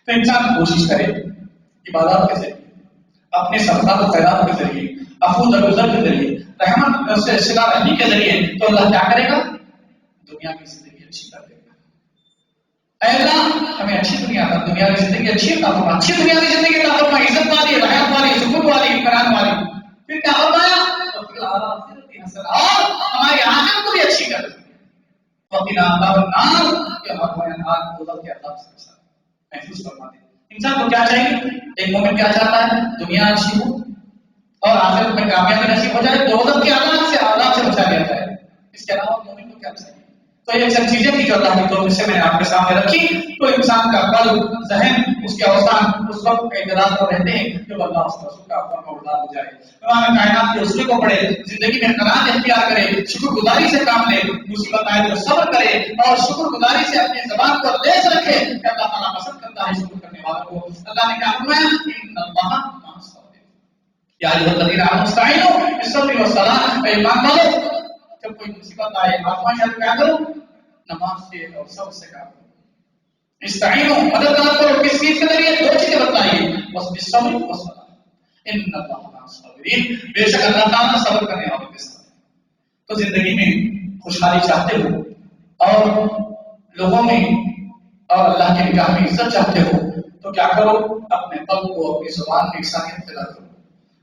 تو انسان کوشش کرے عبادات کے ذریعے، اپنے صدقات و خیرات کے ذریعے، عفو درگزر کے ذریعے، رحمت سے صلہ رحمی کے ذریعے، تو اللہ کیا کرے گا؟ دنیا کی زندگی اچھی کر دے گا. اے اللہ ہمیں اچھی دنیا کا، دنیا کی زندگی اچھی عطا فرما، اچھی دنیا کی زندگی عطا فرما، عزت والی، رحمت والی، سکون والی، اطمینان والی. پھر کیا فرمایا؟ اور ہماری آخرت کو بھی اچھی کر دے. وقنا عذاب النار، کہ ہمارے آگ دوزخ کے عذاب سے محفوظ فرما دے. انسان کو کیا چاہیے؟ ایک مومن کیا چاہتا ہے؟ دنیا اچھی ہو اور آخرت میں کامیابی نصیب ہو جائے، دوزخ کے عذاب سے بچا لیا جائے. اس کے علاوہ مومن کو کیا چاہیے؟ تو یہ سب چیزیں تھی جو اللہ کی توفیق سے میں نے آپ کے سامنے رکھی. تو انسان کا قلب، ذہن، اس کے اوسان اس وقت کے اعتراض پر رہتے ہیں جب اللہ اس رسول کا فرما بردار ہو جائے. تمام کائنات کے اصول کو پڑھے، زندگی میں قناعت اختیار کرے، شکر گزاری سے کام لے، مصیبت آئے تو صبر کرے اور شکر گزاری سے اپنی زبان کو لیس رکھے کہ اللہ تعالیٰ پسند کرتا ہے شکر کرنے والوں کو. اللہ نے کہا فرمایا ان اللہ مع الصابرین، یا ایھا الذین آمنوا استعینوا بالصبر والصلاۃ. اے ایمان والو، جب کوئی مصیبت آئے، آزمائش آئے، کیا کرو؟ نماز سے اور صبر سے کام کرو. استعینوا، مدد طلب کرو. کس چیز کے ذریعے؟ دو چیزیں بتائیے، بالصبر والصلاۃ. ان اللہ مع الصابرین، بے شک اللہ تعالیٰ صبر کرنے والوں کے ساتھ. تو زندگی میں خوشحالی چاہتے ہو اور لوگوں میں اور اللہ کے نگاہ میں عزت چاہتے ہو تو کیا کرو؟ اپنے قلب کو، اپنی زبان میں انسانیت پیدا کرو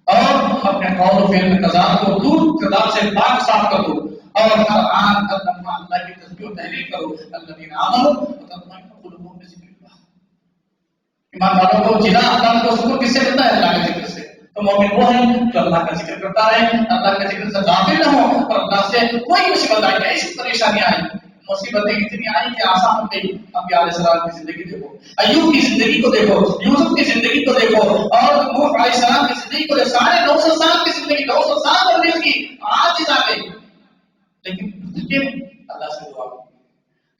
اور اپنے قول و فعل میں تضاد کو دور کردار سے پاک صاف کر دو اور ہر آن ہر لمحہ اللہ کی تسبیح و تحلیل کرو. الذین آمنوا وتطمئن قلوبهم بذکر اللہ. ایمان والوں کو جنا اللہ کو سکون کس سے ملتا ہے؟ اللہ کے ذکر سے. تو مومن وہ ہیں جو اللہ کا ذکر کرتا ہے، اللہ کے ذکر سے غافل نہ ہو اور اللہ سے کوئی مصیبت آئی، ایسی پریشانی آئی، مصیبتیں اتنی آئی کہ آسان ہو گئی. انبیاء علیہ السلام کی زندگی دیکھو، ایوب کی زندگی کو دیکھو، یوسف کی زندگی کو دیکھو اور نوح علیہ السلام کی زندگی کو دیکھو. 950 سال کی زندگی، 900 سال تبلیغ کی، آج آ گئی، لیکن اللہ سے دعا کی.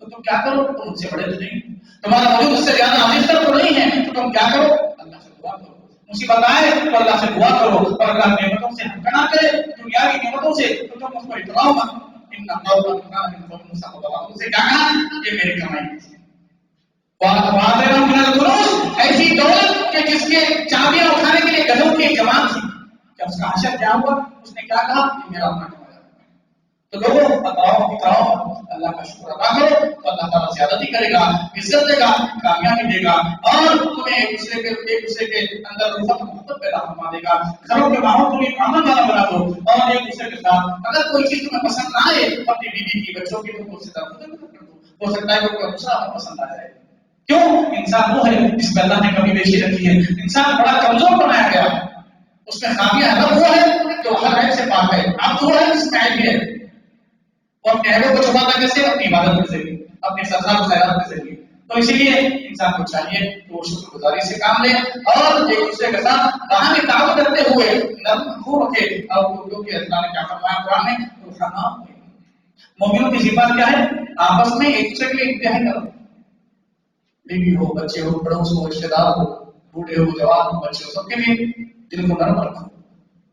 تو تم کیا کرو؟ تم ان سے بڑے تو نہیں، تمہارا وجود اس سے زیادہ عزیز تر تو نہیں ہے، تو تم کیا کرو؟ اللہ سے دعا کرو. مصیبت آئے تو اللہ سے دعا کرو اور اللہ نعمتوں سے ہمکنہ کرے، دنیا کی نعمتوں سے، تو تم اس کو اٹھاؤ مت. ان قولا کان من قوم موسیٰ وہارون سے کیا کہا؟ یہ میری کمائی ہے. وَآتَيْنَاهُم مِّنَ الْكُنُوزِ، ایسی دولت کہ جس کے چابیاں اٹھانے کے لیے گدھوں کی ایک جماعت تھی. کہ اس کا حشر کیا ہوا؟ اس نے کیا کہا؟ یہ میرا اپنا کمایا. تو لوگوں بتاؤ اللہ کا شکر ادا کرو تو اللہ تعالیٰ زیادتی کرے گا، عزت دے گا، کامیابی دے گا اور تمہیں ایک دوسرے کے اندر رفت محبت پیدا فرما دے گا. گھروں کے ماحول کو بھی امن والا بنا دو اور ایک دوسرے کے ساتھ اگر کوئی چیز تمہیں پسند نہ آئے اپنی بیوی کی، بچوں کی، تو اس سے کر دو. ہو سکتا ہے کہ کوئی دوسرا پسند آ جائے. کیوں؟ انسان وہ ہے جس میں اللہ نے کمی بیشی رکھی ہے. انسان بڑا کمزور بنایا گیا، اس میں خامیاں ہے. وہ ہے جو ہر عیب سے پاک ہے، اب وہ ہے جس میں عیب بھی ہے. وہ اپنے عیبوں کو چھپاتا کیسے؟ اپنی عبادت کے ذریعے، اپنے سرکار خیرات کے ذریعے. تو اسی لیے انسان کو چاہیے کہ وہ شکر گزاری سے کام لے اور ایک دوسرے کے ساتھ باہمی تعاون کرتے ہوئے نرم خو رکھے. اور اردو کے اللہ نے کیا فرمایا قرآن میں؟ رحماء. مومنوں کی صفات کیا ہے؟ آپس میں ایک دوسرے کے لیے انتہائی نرم، بیوی ہو، بچے ہو، پڑوس ہو، رشتے دار ہو، بوڑھے ہو، جوان ہو، بچے ہو، سب کے لیے دل کو نرم رکھو.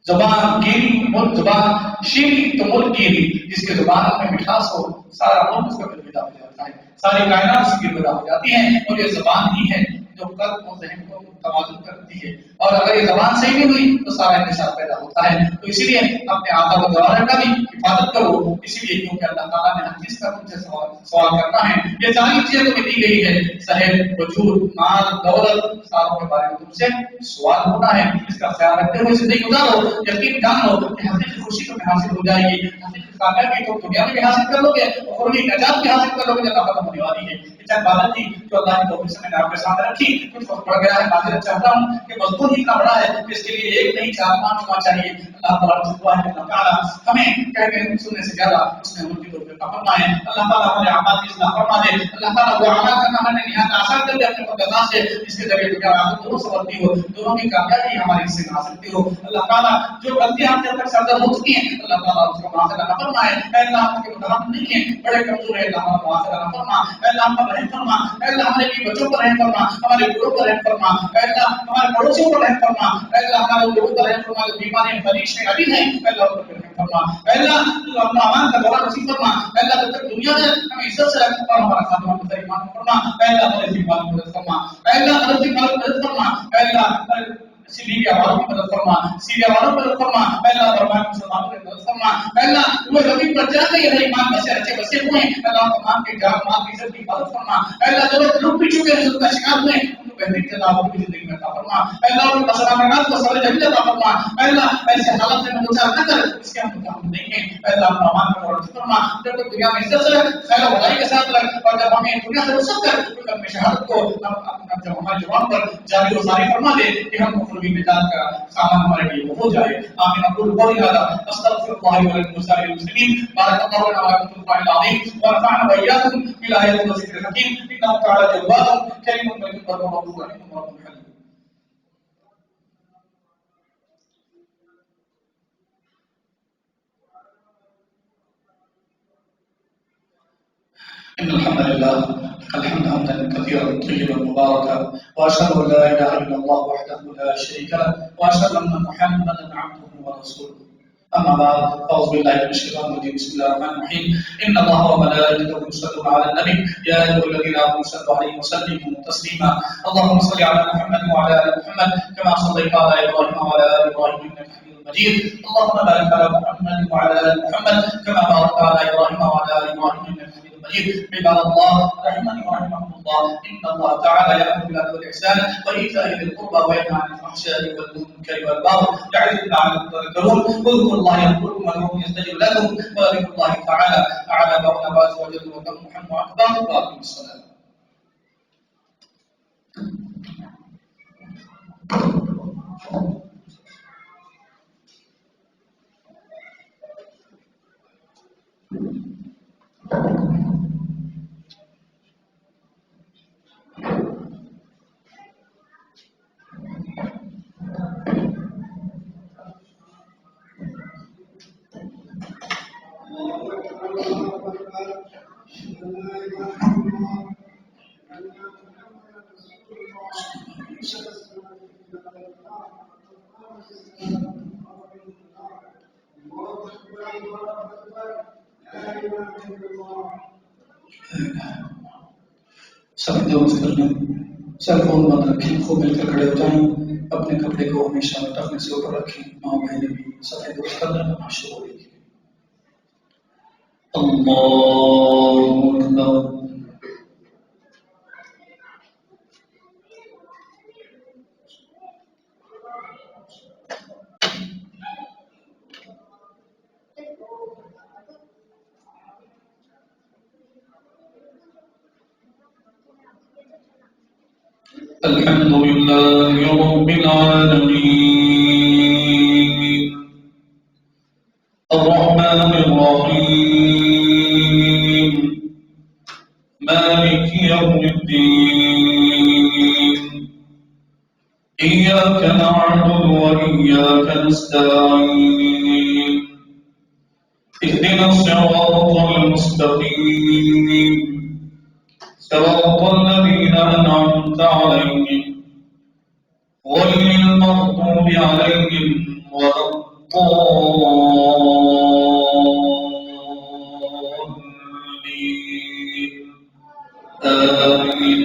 زبان گیری ملک، زبان شیریں تو ملک گیری. جس کے زبان میں مٹھاس ہو سارا ملک اس کا دل فدا ہو جاتا ہے، ساری کائنات اس کی فدا ہو جاتی ہے. اور یہ زبان ہی ہے جو قلب اور ذہن کو توازن کرتی ہے، اور اگر یہ زبان صحیح نہیں ہوئی تو سارا انتشار پیدا ہوتا ہے۔ تو اسی لیے اپنے آقا و جوارح کا بھی حفاظت کرو، اسی لیے کیونکہ اللہ تعالیٰ نے ہر چیز کا تم سے سوال کرنا ہے۔ یہ ساری چیزیں تمہیں دی گئی ہے، صحت، وجود، مال، دولت، ساروں کے بارے میں تم سے سوال ہونا ہے۔ اس کا خیال رکھتے ہوئے زندگی گزارو، یقین جان لو کہ حقیقی خوشی تمہیں حاصل ہو جائے گی، حقیقی کامیابی تم دنیا میں بھی حاصل کر لو گے اور نجات بھی حاصل کر لو گے جب ختم ہونے والی ہے۔ چند باتیں تھی جو اللہ کی توفیق سے میں نے آپ کے سامنے رکھی، کچھ وقت پڑ گیا ہے، معذرت چاہتا ہوں کہ مضمون اتنا بڑا ہے کہ اس کے لیے ایک نہیں 4-5 ہونا چاہیے۔ اللہ تعالیٰ سے دعا ہے کہ اللہ تعالیٰ ہمیں کہہ کے سننے سے زیادہ اس میں عمل کی توفیق عطا فرمائے۔ اللہ تعالیٰ ہمارے اعمال کی اصلاح فرما دے، اللہ تعالیٰ وہ اعمال کرنا ہمیں نہایت آسان کر دے اپنے فضل سے، جس کے ذریعے دنیا اور آخرت دونوں سنورتی ہو، دونوں کی کامیابی ہماری حصے میں آ سکتی ہو۔ اللہ تعالیٰ جو غلطیاں ہم سے اب تک سرزد ہو چکی ہیں، اللہ تعالیٰ اس کو معاف کرنا فرمائے۔ اے اللہ ہم کے متعلق نہیں ہیں، بڑے کمزور ہیں، اللہ ہمیں معاف کرنا فرما۔ اے اللہ ہم پر رحم فرما، اے اللہ ہمارے بھی بچوں پر رحم فرما، ہمارے بڑوں پر رحم فرما، اے اللہ ہمارے پڑوسیوں پر رحم فرما، اے اللہ ہمارے لوگوں پر رحم فرما جو بیمار ہیں، مریض ہیں، علیل ہیں، اے اللہ ان پر رحم فرما۔ اے اللہ تو اپنا امان کا دورہ نصیب فرما، اے اللہ جب تک دنیا میں ہمیں عزت سے رکھ اور ہمارا خاتمہ بہتر ایمان فرما، اے اللہ ہمارے ذمہ کی مدد فرما، اے اللہ ہمارے ذمہ کی مدد فرما، اے اللہ لیبیا والوں کی مدد فرما، سیریا والوں کی مدد فرما، اے اللہ برما مسلمانوں کی مدد فرما، اے اللہ وہ زمین پر جا کے یہ ایمان بسے رچے بسے ہوئے ہیں، اے اللہ تمام کے جان مال کی عزت کی مدد فرما، اے اللہ جو لوگ لوٹ بھی چکے ہیں ظلم کا شکار ہوئے ہیں ان کو بہترین جزا ان کی زندگی میں عطا فرما، اے اللہ ان کو مسلمانات کو صبر جمیل عطا فرما، اے اللہ ایسے حالات سے مدد نہ کر اس کے ہم متحمل نہیں ہیں، اے اللہ اپنا امان کا دورہ فرما، جب تک دنیا میں عزت سے رکھ، خیر و بھلائی کے ساتھ رکھ، اور جب ہمیں دنیا سے رخصت کر تو اپنی شہادت کو جب ہمارے جوان پر جاری و ساری فرما دے کہ ہم مخلوقی نجات کا سامان ہمارے لیے ہو جائے۔ آمین اقول قولی هذا استغفر الله ولكم ولسائر المسلمين، بارك الله لنا ولكم في القرآن العظيم ونفعنا وإياكم بالآيات والذكر الحكيم، إنه تعالى جواد كريم مجيد غفور رحيم ورب حليم۔ إن الحمد لله الحمد حمدا كثيرا طيبا مباركا، وأشهد أن لا إله إلا الله وحده لا شريك له، وأشهد أن محمدا عبده ورسوله، أما بعد أعوذ بالله من الشيطان الرجيم، بسم الله الرحمن الرحيم، إن الله وملائكته يصلون على النبي يا أيها الذين آمنوا صلوا عليه وسلموا تسليما، اللهم صل على محمد وعلى آل محمد كما صليت على إبراهيم وعلى آل إبراهيم إنك حميد مجيد، اللهم بارك على محمد وعلى آل محمد كما باركت على إبراهيم وعلى آل إبراهيم إنك حميد مجيد۔ عباد الله رحمني ورحمكم الله، إن الله تعالى يأمر بالعدل والإحسان وإيتاء ذي القربى وينهى عن الفحشاء والمنكر والبغي يعظكم لعلكم تذكرون، اذكروا الله يذكركم وادعوه يستجب لكم، ولذكر الله تعالى أعلى وأغنى وعز وجل وأكبر وأكبر، وأقيموا الصلاة. سب دوست کر لیں، سیل فون بند رکھیں، خوب مل کر کھڑے ہو جائیں، اپنے کپڑے کو ہمیشہ ٹخنے سے اوپر رکھیں، ماں بہنیں بھی سفید دوست کر لیں، شروع ہو گئی۔ اللہ اکبر۔ الحمد لله رب العالمين الرحمن الرحيم مالك يوم الدين إياك نعبد وإياك نستعين اهدنا الصراط المستقيم صراط الذين أنعمت عليهم غير المغضوب عليهم ولا الضالين آمين۔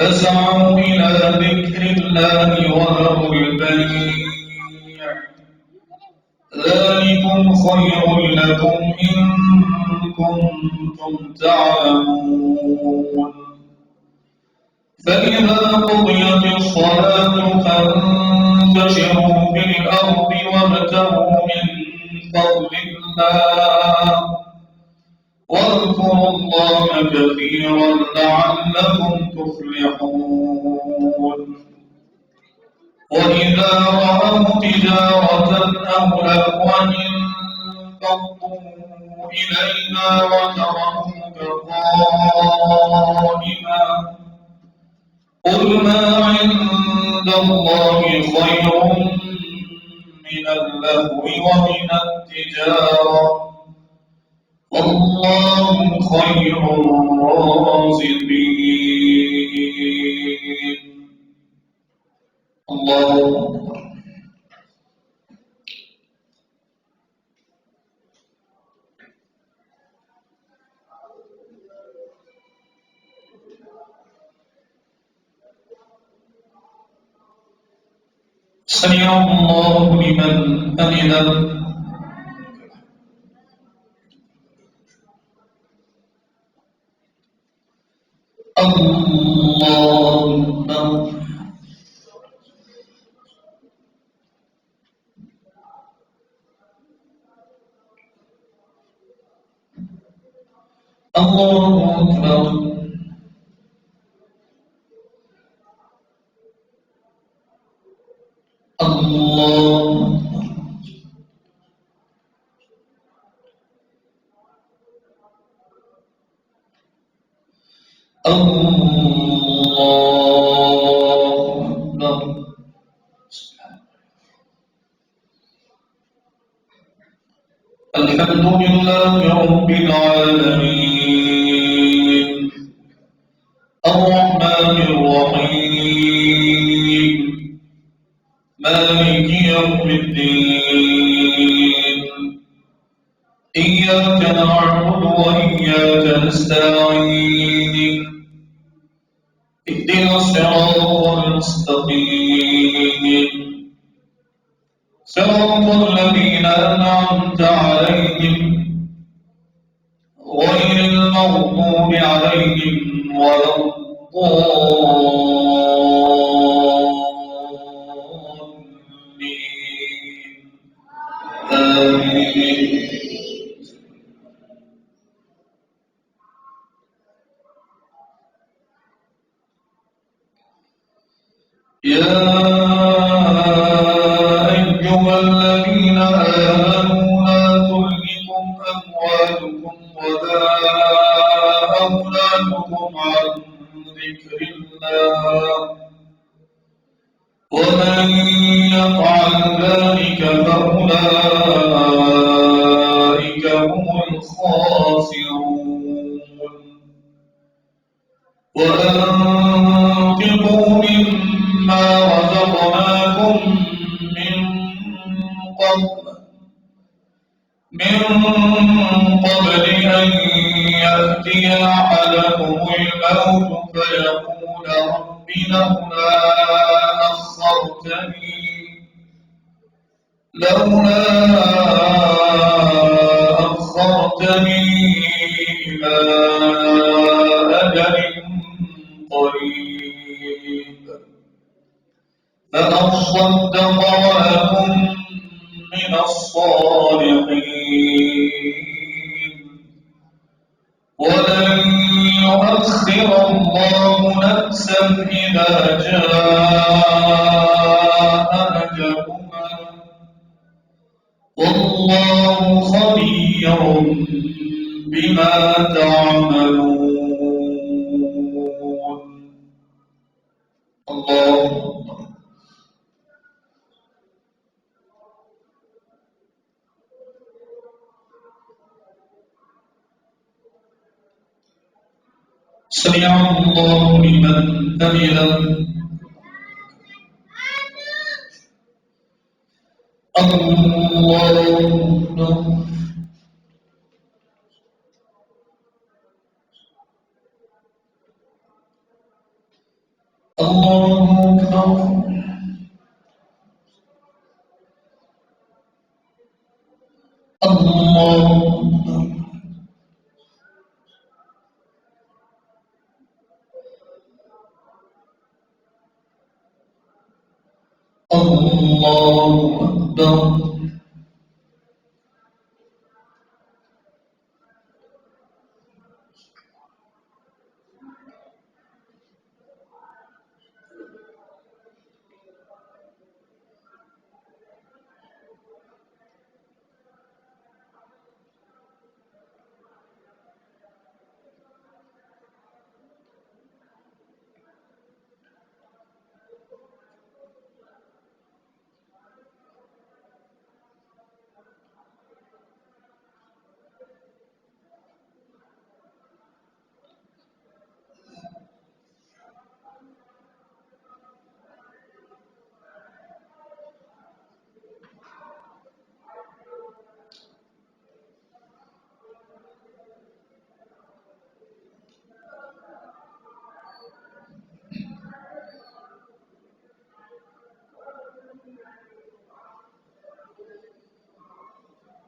فاسعوا إلى ذكر الله وذروا البيع ذلكم خير لكم إن كنتم تعلمون فإذا قضيت الصلاة فانتشروا في الأرض وابتغوا من فضل الله واذكروا الله كثيرا لعلكم تفلحون وإذا رأوا تجارة أو لهوا انفضوا إليها وتركوك قائما قل ما عند الله خير من اللهو ومن التجارة والله خير الرازقين الله أكبر سمع الله لمن حمده الله أكبر الله أكبر الله أكبر الحمد لله رب العالمين الرحمن الرحيم مالك يوم الدين إياك نعبد وإياك نستعين اهدنا الصراط المستقيم صراط الذين أنعمت عليهم غير المغضوب عليهم ولا الضالين آمين يا أيها الذين آمنوا لا تلهكم أموالكم ولا أولادكم عن ذكر الله ومن يفعل ذلك فأولئك هم الخاسرون وأنفقوا مما رزقناكم من قبل من قبل أن يأتي أحدكم الموت فيقول رب لولا أخرتني إلى أجل قريب فأصدق وأكن من الصالحين ولن يؤخر الله نفسا إذا جاء أجلها والله خبير بما تعملون الله سمع الله لمن حمده الله أكبر أكبر.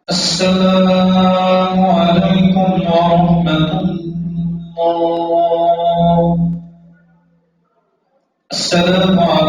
السلام عليكم ورحمة الله